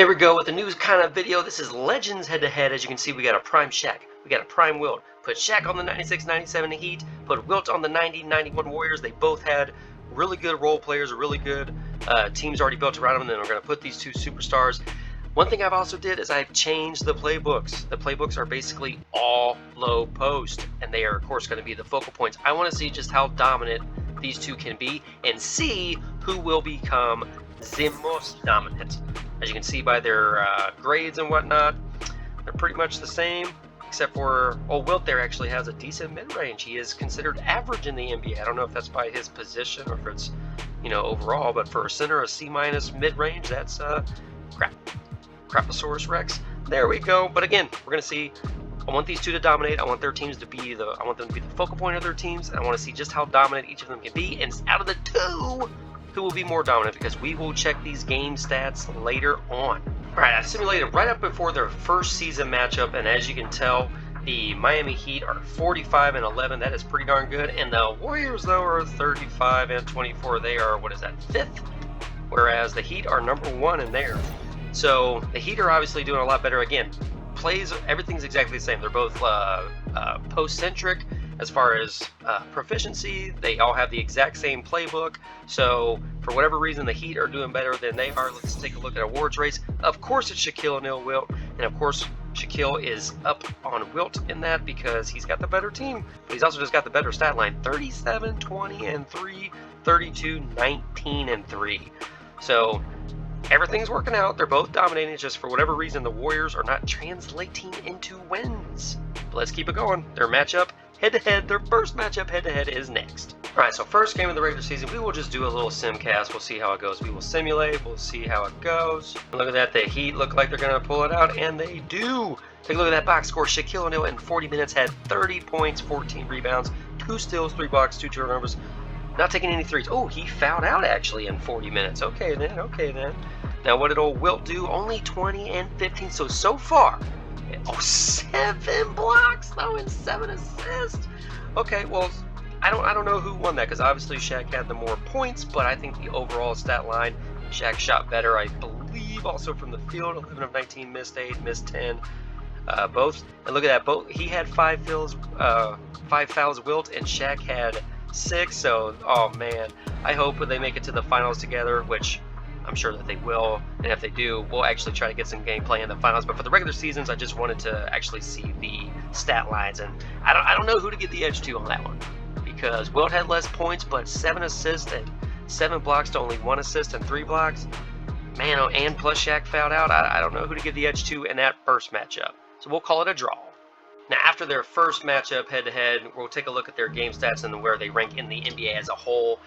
Here we go with a new kind of video. This is Legends head-to-head. As you can see, we got a Prime Shaq. We got a Prime Wilt. Put Shaq on the 96-97 Heat. Put Wilt on the 90-91 Warriors. They both had really good role players, really good teams already built around them. And then we're going to put these two superstars. One thing I've also did is I've changed the playbooks. The playbooks are basically all low post. And they are, of course, going to be the focal points. I want to see just how dominant these two can be and see who will become the most dominant. As you can see by their grades and whatnot, they're pretty much the same, except for Wilt there actually has a decent mid-range. He is considered average in the NBA. I don't know if that's by his position or if it's, overall, but for a center, a C- mid-range, that's Craposaurus Rex. There we go. But again, we're gonna see. I want these two to dominate. I want their teams to be I want them to be the focal point of their teams. And I want to see just how dominant each of them can be. And out of the two, who will be more dominant, because we will check these game stats later on. Alright, I simulated right up before their first season matchup, and as you can tell, the Miami Heat are 45-11. That is pretty darn good. And the Warriors, though, are 35-24. They are, what is that, 5th? Whereas the Heat are number 1 in there. So the Heat are obviously doing a lot better. Again, plays, everything's exactly the same. They're both post-centric. As far as proficiency, they all have the exact same playbook. So for whatever reason, the Heat are doing better than they are. Let's take a look at awards race. Of course, it's Shaquille O'Neal, Wilt, and of course, Shaquille is up on Wilt in that because he's got the better team. But he's also just got the better stat line: 37, 20, and 3, 32, 19, and 3. So everything's working out. They're both dominating. It's just for whatever reason, the Warriors are not translating into wins. But let's keep it going. Their matchup head-to-head, their first matchup head-to-head is next. Alright, so first game of the regular season, we will just do a little sim cast. We'll see how it goes. We will simulate. We'll see how it goes. Look at that. The Heat look like they're going to pull it out, and they do. Take a look at that box score. Shaquille O'Neal in 40 minutes had 30 points, 14 rebounds, 2 steals, 3 blocks, 2 turnovers. Not taking any threes. Oh, he fouled out actually in 40 minutes. Okay then. Now what did old Wilt do? Only 20 and 15. So far, 7 blocks though and 7 assists. Okay, well, I don't know who won that, because obviously Shaq had the more points, but I think the overall stat line, Shaq shot better, I believe. Also from the field, 11 of 19, missed 8, missed 10, both. And look at that, both he had 5 fouls, Wilt, and Shaq had 6. So, oh man, I hope when they make it to the finals together, which I'm sure that they will, and if they do, we'll actually try to get some gameplay in the finals. But for the regular seasons, I just wanted to actually see the stat lines, and I don't know who to give the edge to on that one, because Wilt had less points, but 7 assists and 7 blocks to only 1 assist and 3 blocks. Man, oh, and plus Shaq fouled out. I don't know who to give the edge to in that first matchup, so we'll call it a draw. Now, after their first matchup head-to-head, we'll take a look at their game stats and where they rank in the NBA as a whole.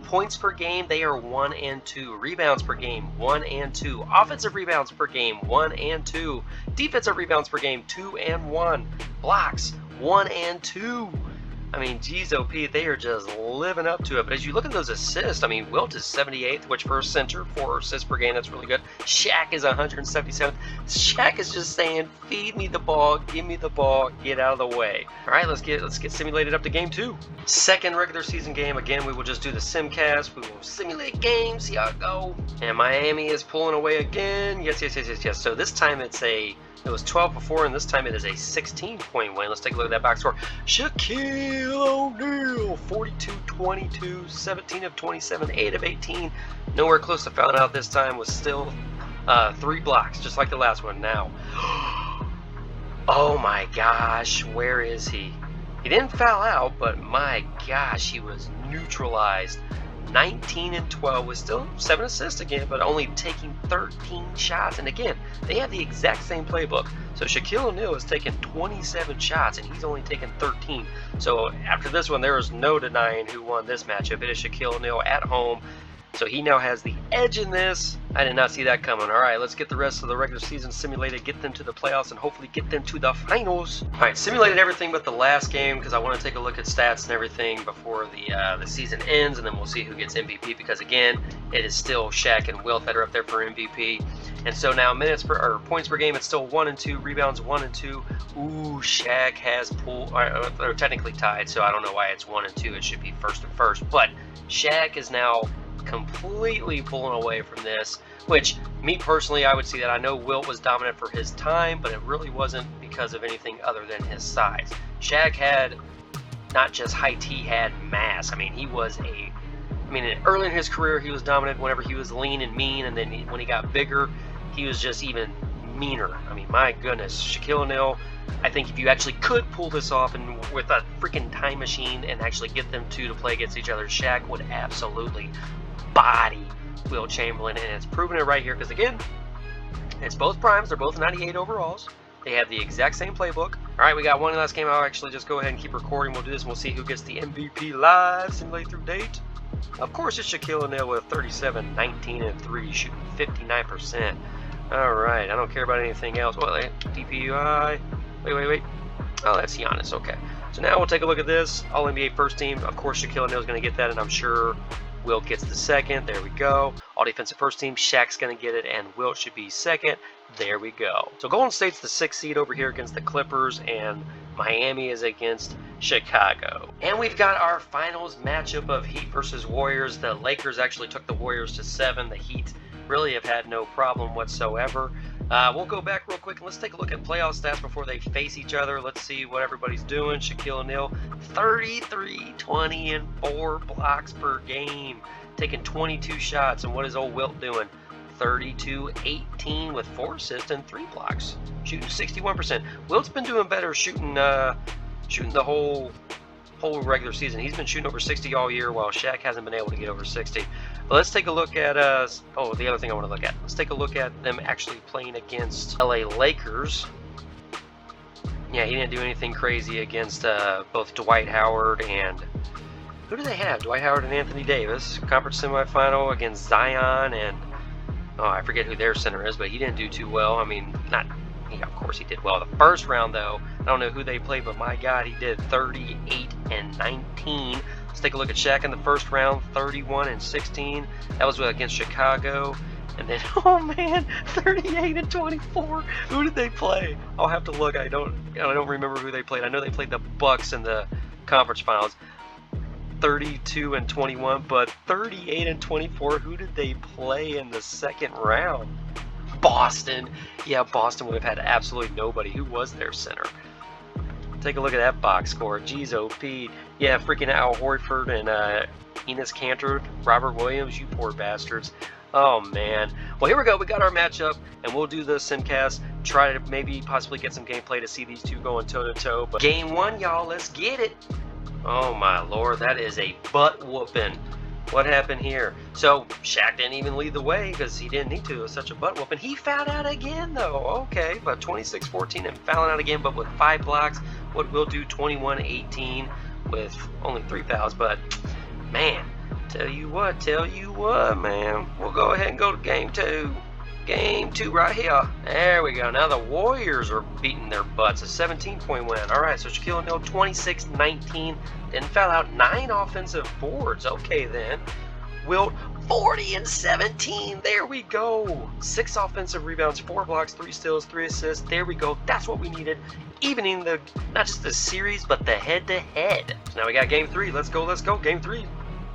Points per game, they are 1 and 2. Rebounds per game, 1 and 2. Offensive rebounds per game, 1 and 2. Defensive rebounds per game, 2 and 1. Blocks, 1 and 2. I mean, geez, OP, they are just living up to it. But as you look at those assists, I mean, Wilt is 78th, which for a center, 4 assists per game, that's really good. Shaq is 177th. Shaq is just saying, feed me the ball, give me the ball, get out of the way. All right, let's get simulated up to game 2. Second regular season game. Again, we will just do the simcast. We will simulate games, see how it go. And Miami is pulling away again. Yes. So this time it was 12 before, and this time it is a 16-point win. Let's take a look at that box score. Shaquille O'Neal, 42-22, 17 of 27, 8 of 18. Nowhere close to fouling out this time. Was still 3 blocks, just like the last one. Now, oh my gosh, where is he? He didn't foul out, but my gosh, he was neutralized. 19 and 12 was still 7 assists again, but only taking 13 shots. And again, they have the exact same playbook. So Shaquille O'Neal has taken 27 shots and he's only taken 13. So after this one, there is no denying who won this matchup. It is Shaquille O'Neal at home. So he now has the edge in this. I did not see that coming. All right, let's get the rest of the regular season simulated, get them to the playoffs, and hopefully get them to the finals. All right, simulated everything but the last game because I want to take a look at stats and everything before the season ends, and then we'll see who gets MVP because, again, it is still Shaq and Wilt that are up there for MVP. And so now points per game, it's still 1 and 2, rebounds 1 and 2. Ooh, Shaq has pulled, they're technically tied, so I don't know why it's 1 and 2. It should be first and first, but Shaq is now completely pulling away from this, which me personally, I would see that. I know Wilt was dominant for his time, but it really wasn't because of anything other than his size. Shaq had not just height, he had mass. I mean, early in his career, he was dominant whenever he was lean and mean, and then when he got bigger, he was just even meaner. I mean, my goodness, Shaquille O'Neal, I think if you actually could pull this off and with a freaking time machine and actually get them two to play against each other, Shaq would absolutely body Wilt Chamberlain, and it's proven it right here because, again, it's both primes. They're both 98 overalls. They have the exact same playbook. All right, we got one last game. I'll actually just go ahead and keep recording. We'll do this, and we'll see who gets the MVP live simulate through date. Of course, it's Shaquille O'Neal with 37, 19, and 3, shooting 59%. All right, I don't care about anything else. Well, DPI. Wait. Oh, that's Giannis. Okay. So now we'll take a look at this. All NBA first team. Of course, Shaquille O'Neal is going to get that, and I'm sure Wilt gets the second. There we go. All defensive first team. Shaq's going to get it, and Wilt should be second. There we go. So Golden State's the 6th seed over here against the Clippers, and Miami is against Chicago. And we've got our finals matchup of Heat versus Warriors. The Lakers actually took the Warriors to 7. The Heat really have had no problem whatsoever. We'll go back real quick and let's take a look at playoff stats before they face each other. Let's see what everybody's doing. Shaquille O'Neal, 33, 20, and 4 blocks per game, taking 22 shots. And what is old Wilt doing? 32, 18 with 4 assists and 3 blocks, shooting 61%. Wilt's been doing better shooting the whole regular season. He's been shooting over 60 all year, while Shaq hasn't been able to get over 60. But let's take a look at the other thing I want to look at. Let's take a look at them actually playing against LA Lakers. Yeah, he didn't do anything crazy against both Dwight Howard and who do they have? Dwight Howard and Anthony Davis. Conference semifinal against Zion and I forget who their center is, but he didn't do too well. I mean, of course he did well. The first round, though, I don't know who they played, but my God, he did 38 and 19. Let's take a look at Shaq in the first round, 31 and 16. That was against Chicago. And then, oh man, 38 and 24. Who did they play? I'll have to look. I don't remember who they played. I know they played the Bucks in the conference finals. 32 and 21, but 38 and 24. Who did they play in the second round? Boston. Yeah, Boston would have had absolutely nobody. Who was their center? Take a look at that box score. Jeez, OP. Yeah, freaking Al Horford and Enes Kanter, Robert Williams, you poor bastards. Oh, man. Well, here we go. We got our matchup, and we'll do the simcast. Try to maybe possibly get some gameplay to see these two going toe-to-toe. But game 1, y'all. Let's get it. Oh, my Lord. That is a butt-whooping. What happened here? So, Shaq didn't even lead the way because he didn't need to. It was such a butt-whooping. He fouled out again, though. Okay, but 26-14 and fouling out again, but with 5 blocks. What we'll do, 21-18 with only 3 fouls. But, man, tell you what, man. We'll go ahead and go to game 2. Game 2 right here. There we go. Now the Warriors are beating their butts. A 17-point win. All right, so Shaquille O'Neal, 26-19. Didn't foul out. 9 offensive boards. Okay, then. Wilt, 40 and 17. There we go. 6 offensive rebounds, 4 blocks, 3 steals, 3 assists. There we go. That's what we needed. Evening the, not just the series, but the head-to-head. So now we got game 3. Let's go. Game 3.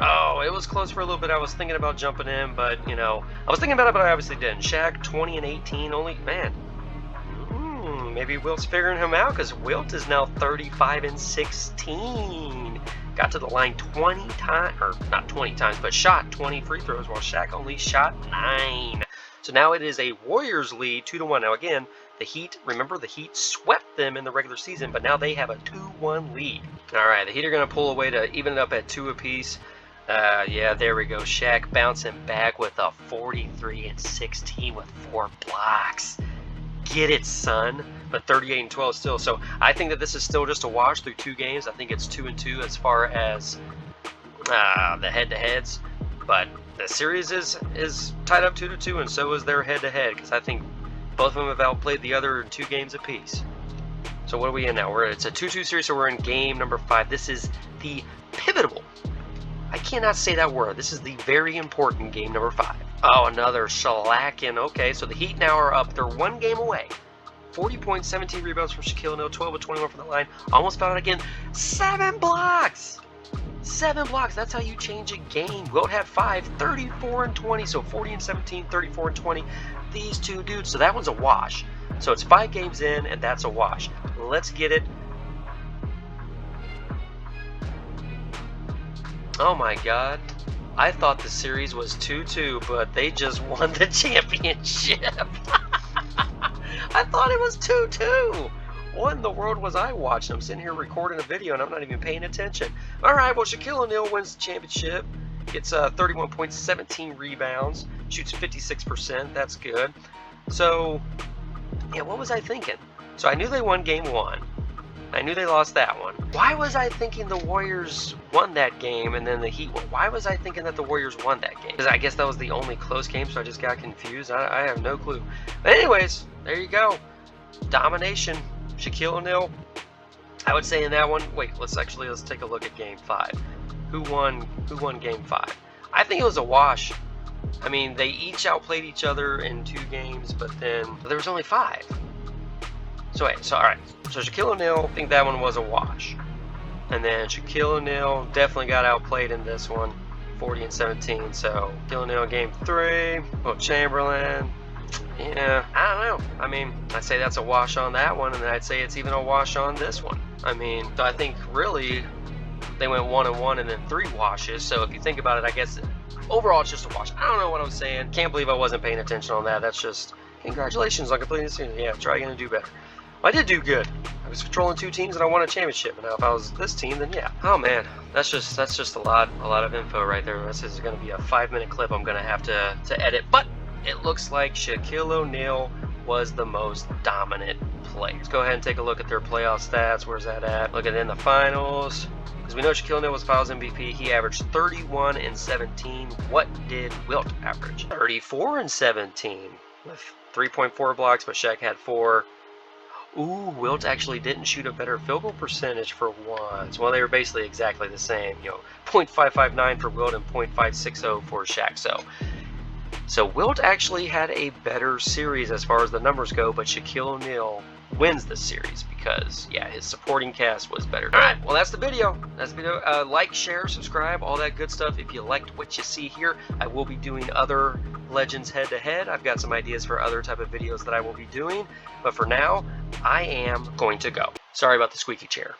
Oh, it was close for a little bit. I was thinking about jumping in, but, I was thinking about it, but I obviously didn't. Shaq, 20 and 18 only. Man, maybe Wilt's figuring him out because Wilt is now 35 and 16. Got to the line 20 times, or not 20 times, but shot 20 free throws while Shaq only shot 9. So now it is a Warriors lead, 2-1. Now again, the Heat, remember the Heat swept them in the regular season, but now they have a 2-1 lead. All right, the Heat are going to pull away to even it up at 2 apiece. Yeah, there we go. Shaq bouncing back with a 43 and 16 with 4 blocks. Get it, son. But 38 and 12 still. So I think that this is still just a wash through 2 games. I think it's 2-2 as far as the head-to-heads. But the series is tied up 2-2, and so is their head-to-head because I think both of them have outplayed the other in 2 games apiece. So what are we in now? It's a 2-2 series, so we're in game number 5. This is the pivotal. I cannot say that word. This is the very important game number 5. Oh, another shellacking. Okay, so the Heat now are up. They're 1 game away. 40 points, 17 rebounds from Shaquille O'Neal, 12 of 21 from the line. Almost fouled out again. 7 blocks. 7 blocks. That's how you change a game. Wilt had 5, 34 and 20. So 40 and 17, 34 and 20. These two dudes. So that one's a wash. So it's 5 games in, and that's a wash. Let's get it. Oh my God. I thought the series was 2-2, but they just won the championship. I thought it was 2-2. What in the world was I watching? I'm sitting here recording a video and I'm not even paying attention. All right, well, Shaquille O'Neal wins the championship. Gets 31 points, 17 rebounds, shoots 56%. That's good. So, yeah, what was I thinking? So I knew they won game 1. I knew they lost that one. Why was I thinking the Warriors won that game and then the Heat won? Why was I thinking that the Warriors won that game? Because I guess that was the only close game, so I just got confused. I have no clue. But anyways, there you go. Domination. Shaquille O'Neal. I would say in that one, wait, let's take a look at game 5. Who won game 5? I think it was a wash. I mean, they each outplayed each other in 2 games, but then there was only 5. So wait, all right. So Shaquille O'Neal, I think that one was a wash. And then Shaquille O'Neal definitely got outplayed in this one, 40 and 17. So Shaquille O'Neal game 3, Wilt Chamberlain. Yeah, I don't know. I mean, I'd say that's a wash on that one, and then I'd say it's even a wash on this one. I mean, so I think really they went 1-1 and then 3 washes. So if you think about it, I guess overall it's just a wash. I don't know what I'm saying. Can't believe I wasn't paying attention on that. That's just congratulations on completing the season. Yeah, try again and do better. I did do good. I was controlling 2 teams and I won a championship. And now if I was this team, then yeah. Oh man, that's just a lot of info right there. This is going to be a 5-minute clip I'm going to have to edit. But it looks like Shaquille O'Neal was the most dominant player. Let's go ahead and take a look at their playoff stats. Where's that at? Look at in the finals. Because we know Shaquille O'Neal was Finals MVP. He averaged 31 and 17. What did Wilt average? 34 and 17 with 3.4 blocks, but Shaq had 4. Ooh, Wilt actually didn't shoot a better field goal percentage for once. Well, they were basically exactly the same. You know, .559 for Wilt and .560 for Shaq. So Wilt actually had a better series as far as the numbers go, but Shaquille O'Neal wins the series because, yeah, his supporting cast was better. All right, well, that's the video. Like, share, subscribe, all that good stuff. If you liked what you see here, I will be doing other Legends head-to-head. I've got some ideas for other type of videos that I will be doing, but for now, I am going to go. Sorry about the squeaky chair.